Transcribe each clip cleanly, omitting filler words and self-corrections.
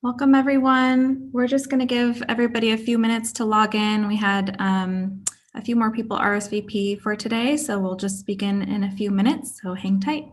Welcome, everyone. We're just going to give everybody a few minutes to log in. We had a few more people RSVP for today, so we'll just begin in a few minutes, so hang tight.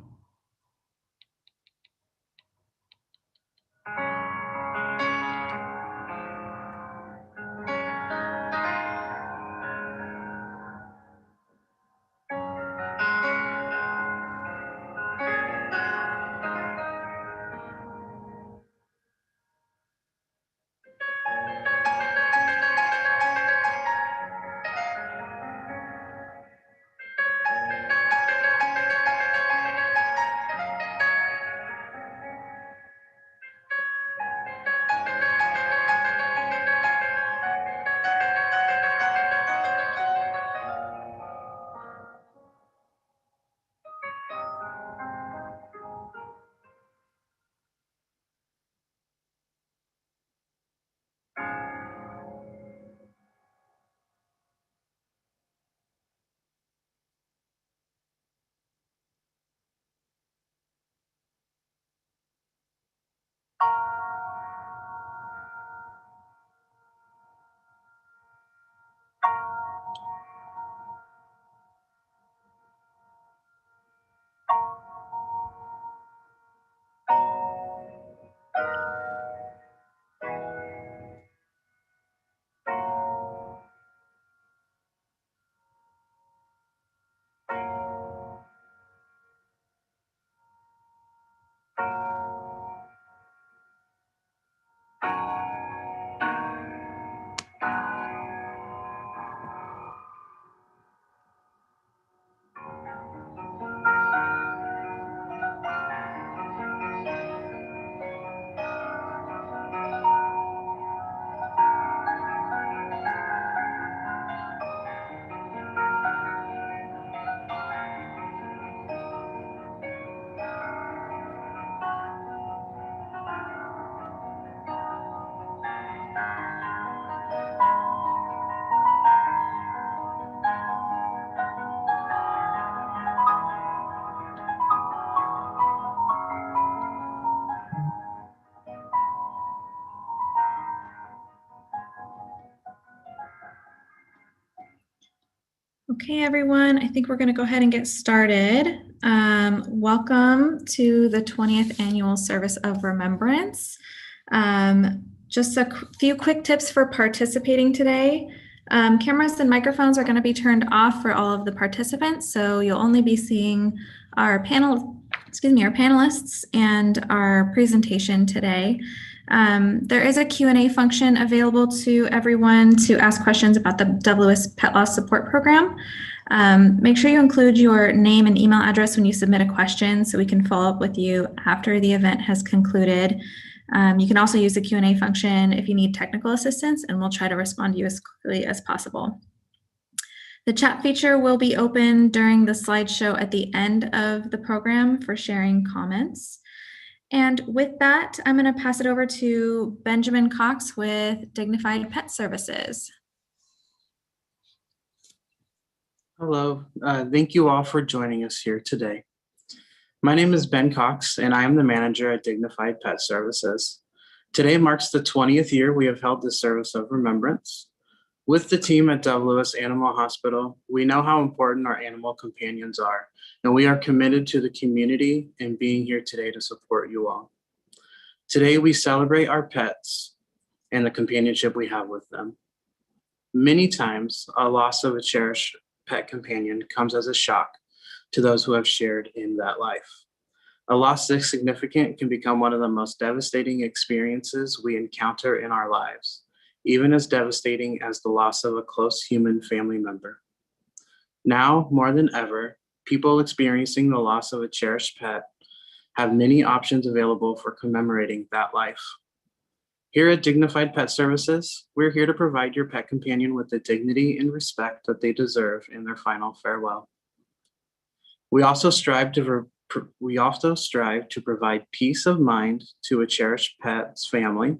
Okay, everyone, I think we're going to go ahead and get started. Welcome to the 20th Annual Service of Remembrance. Just a few quick tips for participating today. Cameras and microphones are going to be turned off for all of the participants, so you'll only be seeing our panelists and our presentation today. There is a Q&A function available to everyone to ask questions about the WS Pet Loss Support Program. Make sure you include your name and email address when you submit a question so we can follow up with you after the event has concluded. You can also use the Q&A function if you need technical assistance, and we'll try to respond to you as quickly as possible. The chat feature will be open during the slideshow at the end of the program for sharing comments. And with that, I'm going to pass it over to Benjamin Cox with Dignified Pet Services. Hello, thank you all for joining us here today. My name is Ben Cox, and I am the manager at Dignified Pet Services. Today marks the 20th year we have held this service of remembrance. With the team at WS Animal Hospital, we know how important our animal companions are, and we are committed to the community and being here today to support you all. Today, we celebrate our pets and the companionship we have with them. Many times, a loss of a cherished pet companion comes as a shock to those who have shared in that life. A loss this significant can become one of the most devastating experiences we encounter in our lives, even as devastating as the loss of a close human family member. Now, more than ever, people experiencing the loss of a cherished pet have many options available for commemorating that life. Here at Dignified Pet Services, we're here to provide your pet companion with the dignity and respect that they deserve in their final farewell. We also strive to provide peace of mind to a cherished pet's family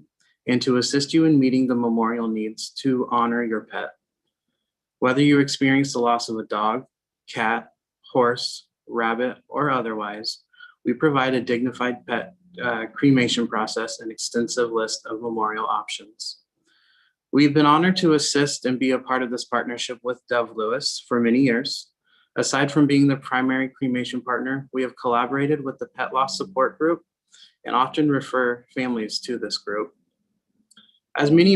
and to assist you in meeting the memorial needs to honor your pet. Whether you experience the loss of a dog, cat, horse, rabbit, or otherwise, We provide a dignified pet cremation process and extensive list of memorial options. We've been honored to assist and be a part of this partnership with Dove Lewis for many years. Aside from being the primary cremation partner, we have collaborated with the Pet Loss Support Group and often refer families to this group. As many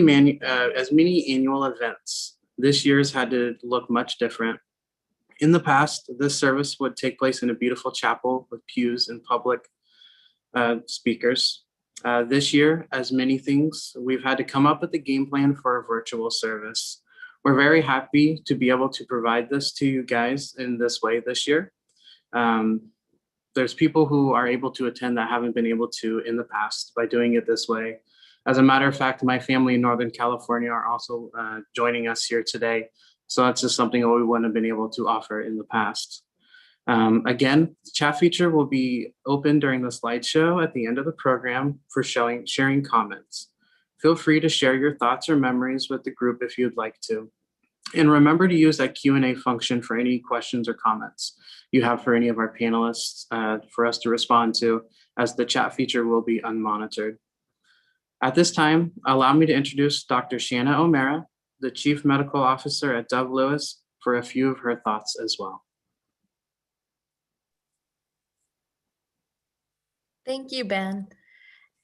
annual events, this year's had to look much different. In the past, this service would take place in a beautiful chapel with pews and public speakers. This year, as many things, we've had to come up with a game plan for a virtual service. We're very happy to be able to provide this to you guys in this way this year. There's people who are able to attend that haven't been able to in the past by doing it this way. As a matter of fact, my family in Northern California are also joining us here today. So that's just something that we wouldn't have been able to offer in the past. Again, the chat feature will be open during the slideshow at the end of the program for sharing comments. Feel free to share your thoughts or memories with the group if you'd like to. And remember to use that Q&A function for any questions or comments you have for any of our panelists for us to respond to, as the chat feature will be unmonitored. At this time, allow me to introduce Dr. Shanna O'Mara, the Chief Medical Officer at Dove Lewis, for a few of her thoughts as well. Thank you, Ben.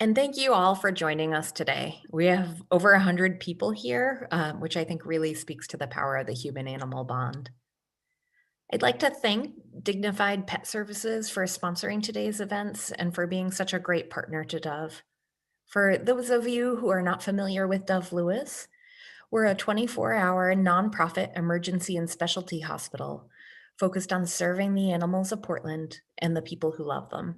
And thank you all for joining us today. We have over 100 people here, which I think really speaks to the power of the human-animal bond. I'd like to thank Dignified Pet Services for sponsoring today's events and for being such a great partner to Dove. For those of you who are not familiar with Dove Lewis, we're a 24-hour nonprofit emergency and specialty hospital focused on serving the animals of Portland and the people who love them.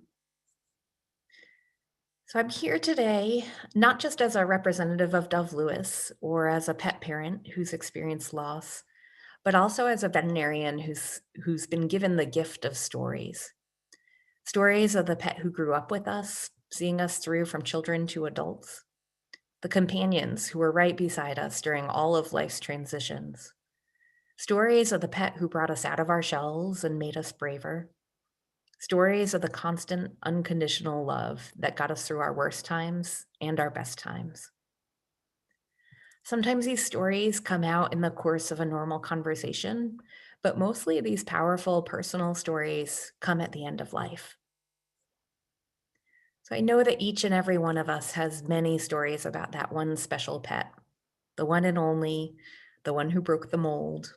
So I'm here today, not just as a representative of Dove Lewis or as a pet parent who's experienced loss, but also as a veterinarian who's been given the gift of stories. Stories of the pet who grew up with us, seeing us through from children to adults. The companions who were right beside us during all of life's transitions. Stories of the pet who brought us out of our shells and made us braver. Stories of the constant, unconditional love that got us through our worst times and our best times. Sometimes these stories come out in the course of a normal conversation, but mostly these powerful personal stories come at the end of life. So I know that each and every one of us has many stories about that one special pet, the one and only, the one who broke the mold.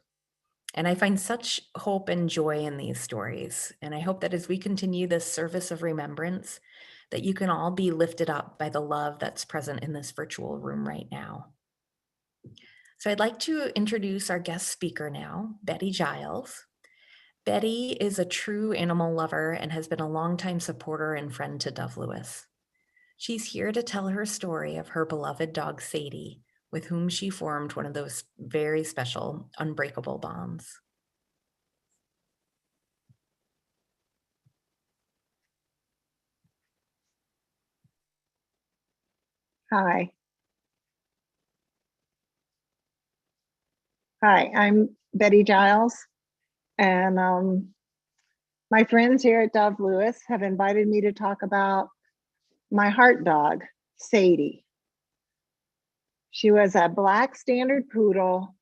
And I find such hope and joy in these stories. And I hope that as we continue this service of remembrance, that you can all be lifted up by the love that's present in this virtual room right now. So I'd like to introduce our guest speaker now, Betty Giles. Betty is a true animal lover and has been a longtime supporter and friend to Dove Lewis. She's here to tell her story of her beloved dog, Sadie, with whom she formed one of those very special, unbreakable bonds. Hi. Hi, I'm Betty Giles, and my friends here at Dove Lewis have invited me to talk about my heart dog, Sadie. She was a black standard poodle.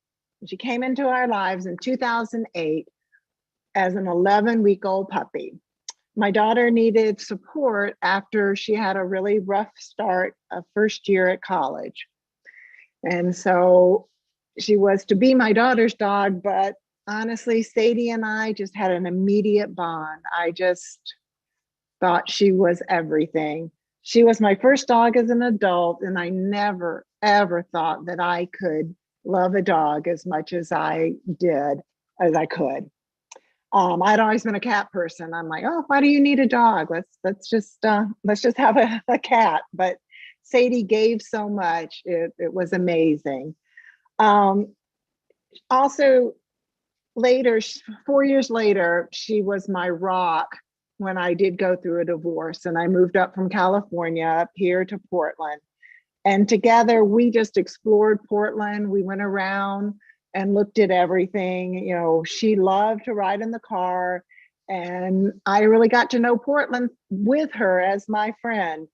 She came into our lives in 2008 as an 11-week-old puppy. My daughter needed support after she had a really rough start of first year at college. And so she was to be my daughter's dog, but honestly, Sadie and I just had an immediate bond. I just thought she was everything. She was my first dog as an adult, and I never, ever thought that I could love a dog as much as I did, as I could. I'd always been a cat person. I'm like, oh, why do you need a dog? Let's just have a cat. But Sadie gave so much. It was amazing. Also, later, 4 years later, she was my rock when I did go through a divorce, and I moved up from California up here to Portland. And together we just explored Portland. We went around and looked at everything. You know, she loved to ride in the car, And I really got to know Portland with her as my friend.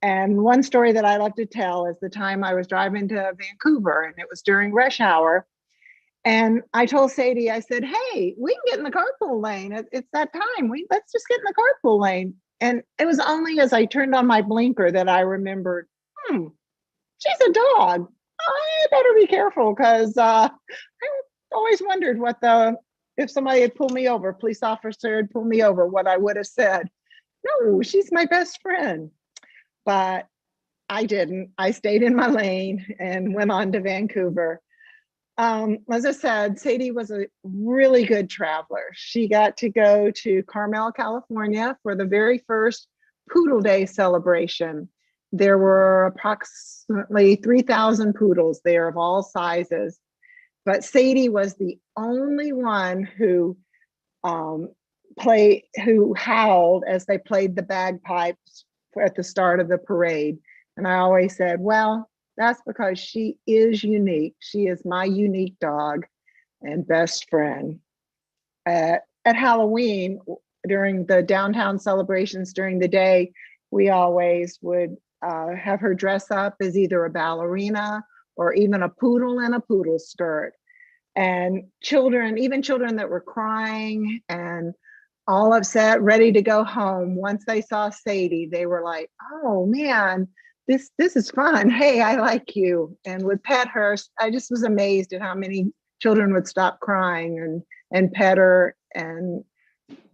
And one story that I love to tell is the time I was driving to Vancouver, and it was during rush hour. And I told Sadie, I said, hey, we can get in the carpool lane. It's that time. Let's just get in the carpool lane. And it was only as I turned on my blinker that I remembered, she's a dog. I better be careful, because I always wondered if somebody had pulled me over, a police officer had pulled me over, what I would have said. No, she's my best friend. But I didn't. I stayed in my lane and went on to Vancouver. As I said, Sadie was a really good traveler. She got to go to Carmel, California for the very first Poodle Day celebration. There were approximately 3,000 poodles there of all sizes, but Sadie was the only one who howled as they played the bagpipes at the start of the parade. And I always said, well, that's because she is unique. She is my unique dog and best friend. At Halloween, during the downtown celebrations during the day, we always would have her dress up as either a ballerina or even a poodle in a poodle skirt. And children, even children that were crying and all upset, ready to go home, once they saw Sadie, they were like, oh man, this is fun. Hey, I like you. And would pet her. I just was amazed at how many children would stop crying and pet her and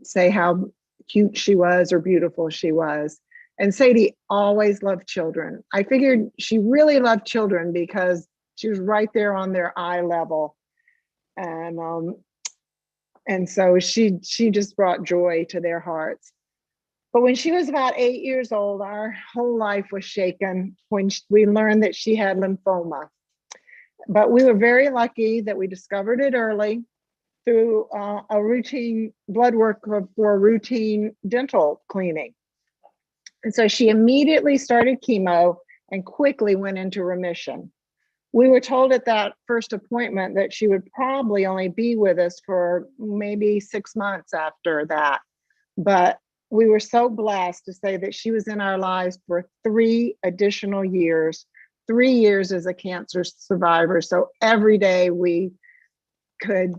say how cute she was or beautiful she was. And Sadie always loved children. I figured she really loved children because she was right there on their eye level. And so she just brought joy to their hearts. But when she was about 8 years old, our whole life was shaken when we learned that she had lymphoma. But we were very lucky that we discovered it early through a routine blood work for a routine dental cleaning. And so she immediately started chemo and quickly went into remission. We were told at that first appointment that she would probably only be with us for maybe 6 months after that. But we were so blessed to say that she was in our lives for 3 additional years, 3 years as a cancer survivor. So every day we could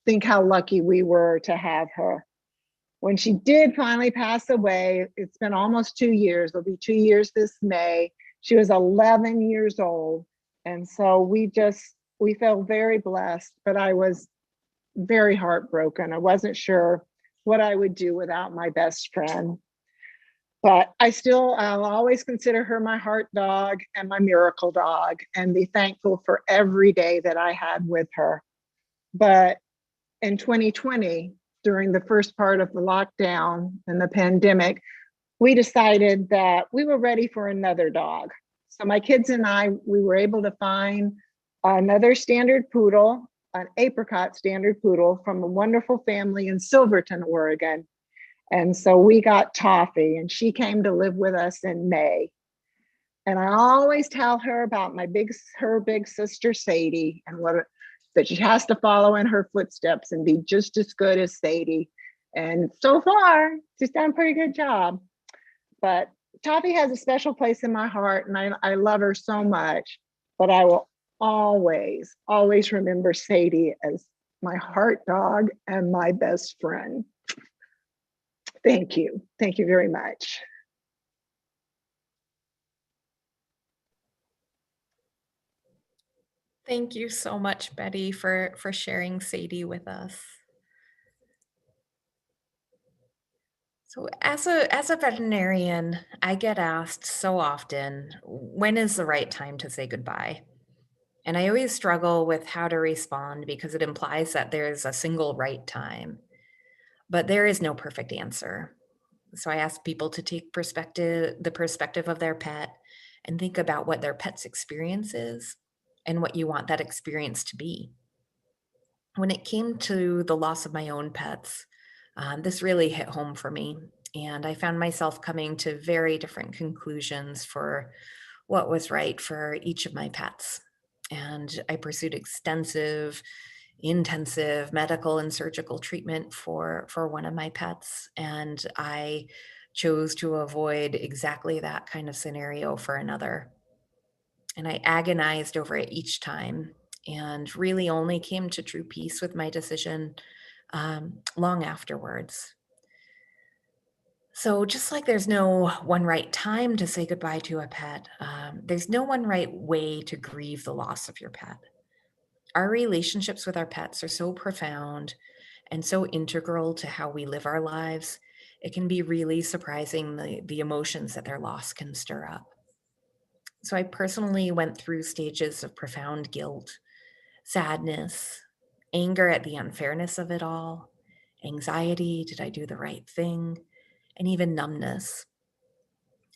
think how lucky we were to have her. When she did finally pass away, it's been almost 2 years. It'll be 2 years this May. She was 11 years old. And so we felt very blessed, but I was very heartbroken. I wasn't sure what I would do without my best friend. But I'll always consider her my heart dog and my miracle dog and be thankful for every day that I had with her. But in 2020, during the first part of the lockdown and the pandemic, we decided that we were ready for another dog. So my kids and I, we were able to find another standard poodle, an apricot standard poodle from a wonderful family in Silverton, Oregon. And so we got Toffee, and she came to live with us in May. And I always tell her about her big sister Sadie, and that she has to follow in her footsteps and be just as good as Sadie. And so far, she's done a pretty good job. But Toffee has a special place in my heart, and I love her so much. But I will always, always remember Sadie as my heart dog and my best friend. Thank you. Thank you very much. Thank you so much, Betty, for sharing Sadie with us. So as a veterinarian, I get asked so often, when is the right time to say goodbye? And I always struggle with how to respond because it implies that there's a single right time. But there is no perfect answer. So I ask people to take the perspective of their pet and think about what their pet's experience is and what you want that experience to be. When it came to the loss of my own pets, this really hit home for me. And I found myself coming to very different conclusions for what was right for each of my pets. And I pursued extensive intensive medical and surgical treatment for one of my pets, and I chose to avoid exactly that kind of scenario for another. And I agonized over it each time and really only came to true peace with my decision long afterwards. So, just like there's no one right time to say goodbye to a pet, there's no one right way to grieve the loss of your pet. Our relationships with our pets are so profound and so integral to how we live our lives. It can be really surprising the emotions that their loss can stir up. So, I personally went through stages of profound guilt, sadness, anger at the unfairness of it all, anxiety, did I do the right thing, and even numbness.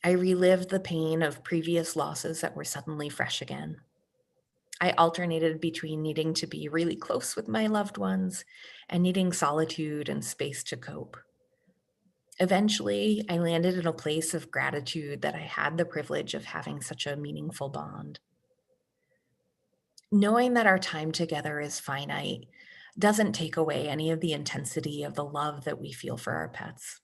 I relived the pain of previous losses that were suddenly fresh again. I alternated between needing to be really close with my loved ones and needing solitude and space to cope. Eventually, I landed in a place of gratitude that I had the privilege of having such a meaningful bond. Knowing that our time together is finite doesn't take away any of the intensity of the love that we feel for our pets.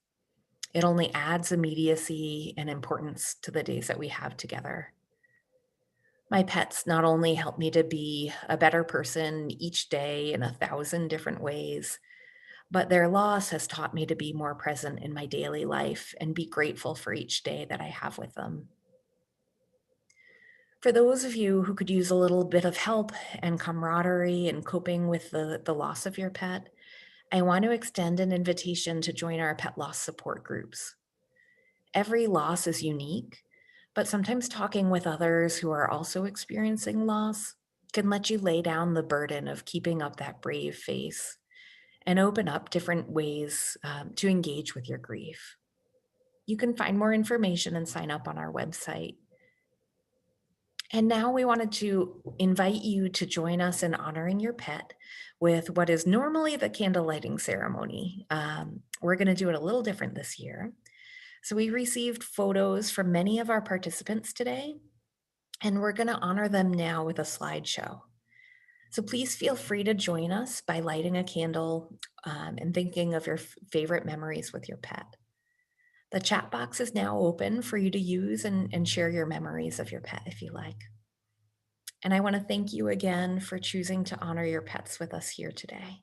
It only adds immediacy and importance to the days that we have together. My pets not only help me to be a better person each day in 1,000 different ways, but their loss has taught me to be more present in my daily life and be grateful for each day that I have with them. For those of you who could use a little bit of help and camaraderie in coping with the loss of your pet, I want to extend an invitation to join our pet loss support groups. Every loss is unique, but sometimes talking with others who are also experiencing loss can let you lay down the burden of keeping up that brave face and open up different ways to engage with your grief. You can find more information and sign up on our website. And now we wanted to invite you to join us in honoring your pet with what is normally the candle lighting ceremony. We're going to do it a little different this year. So we received photos from many of our participants today, and we're going to honor them now with a slideshow. So please feel free to join us by lighting a candle and thinking of your favorite memories with your pet. The chat box is now open for you to use and share your memories of your pet if you like. And I want to thank you again for choosing to honor your pets with us here today.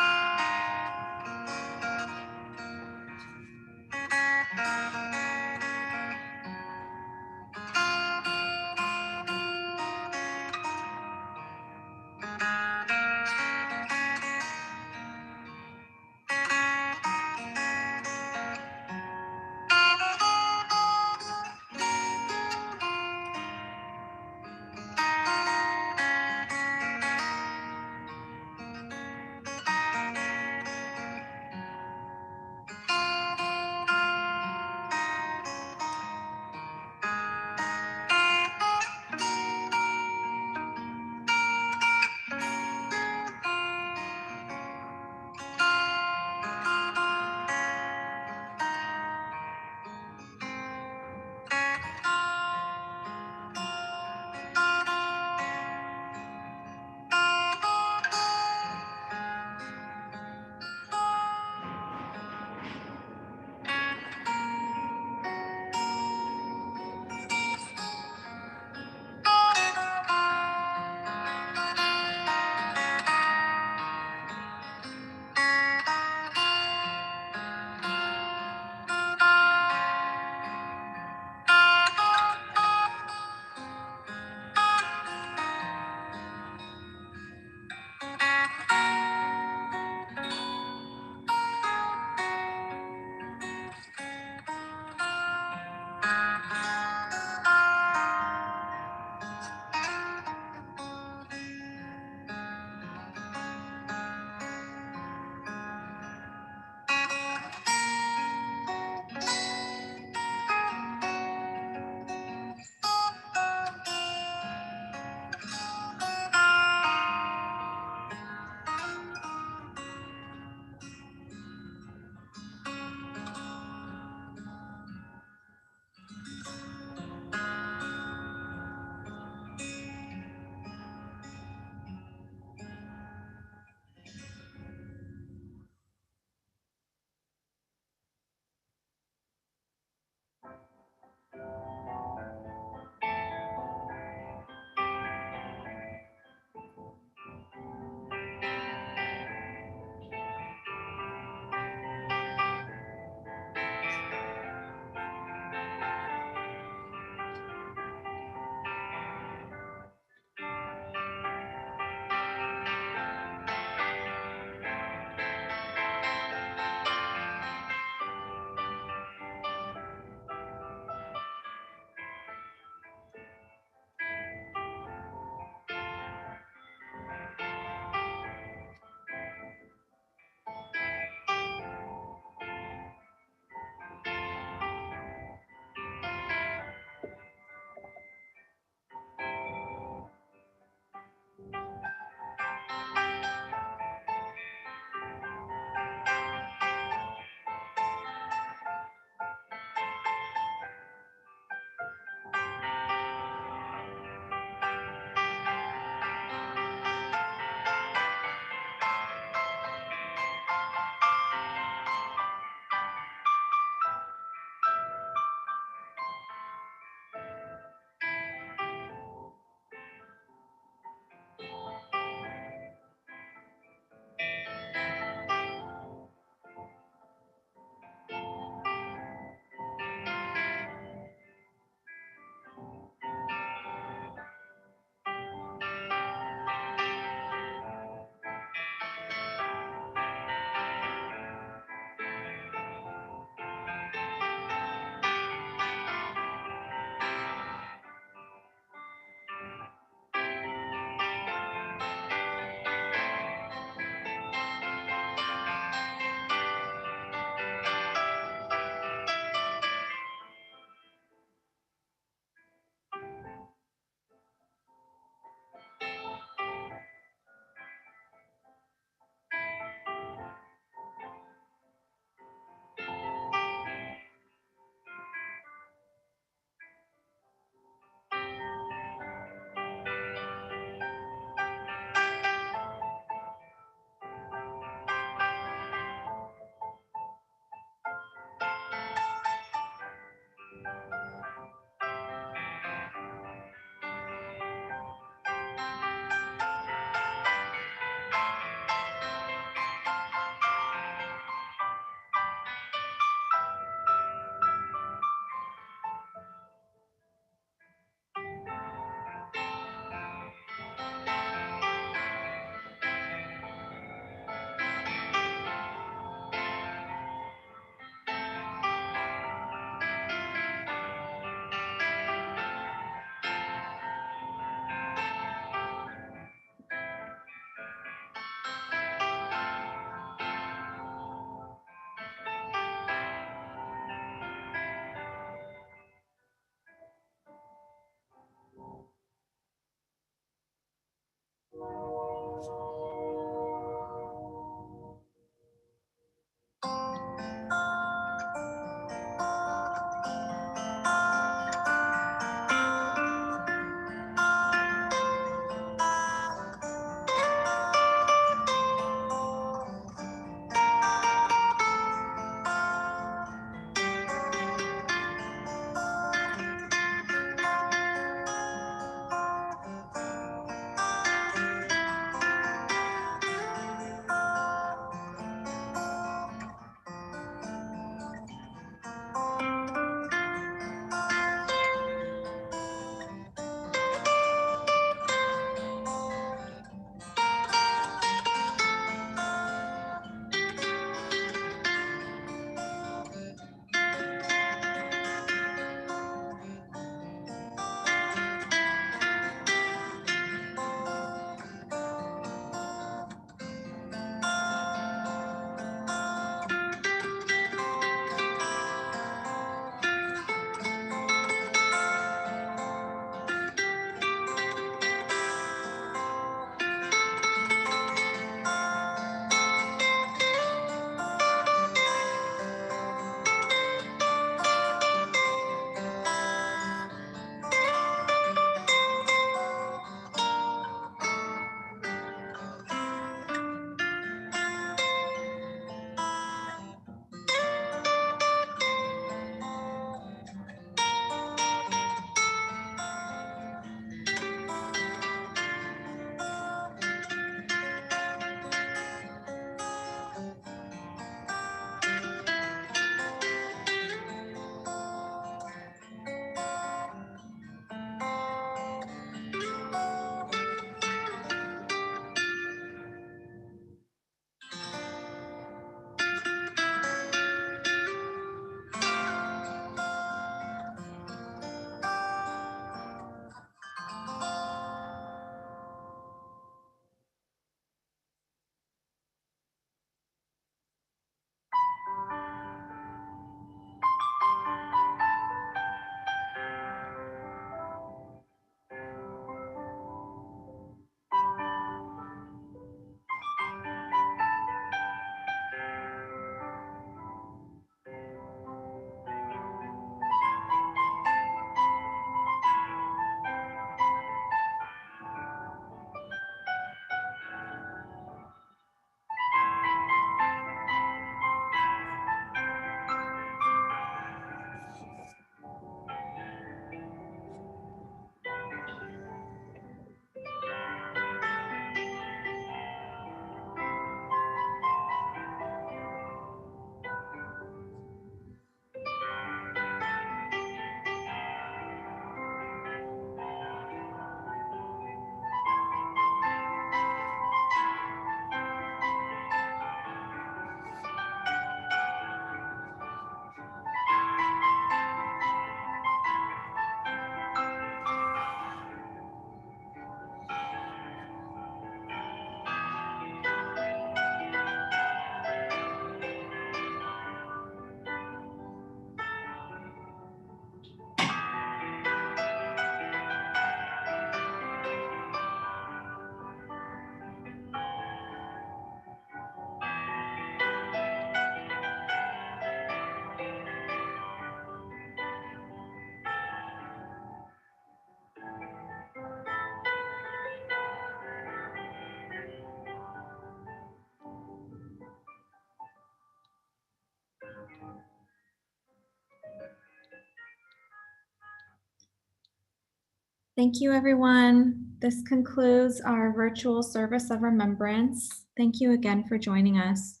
Thank you, everyone. This concludes our virtual service of remembrance. Thank you again for joining us.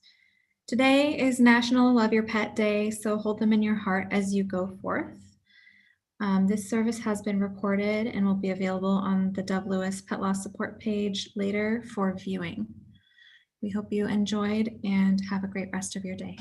Today is National Love Your Pet Day, so hold them in your heart as you go forth. This service has been recorded and will be available on the Dove Lewis Pet Loss Support page later for viewing. We hope you enjoyed and have a great rest of your day.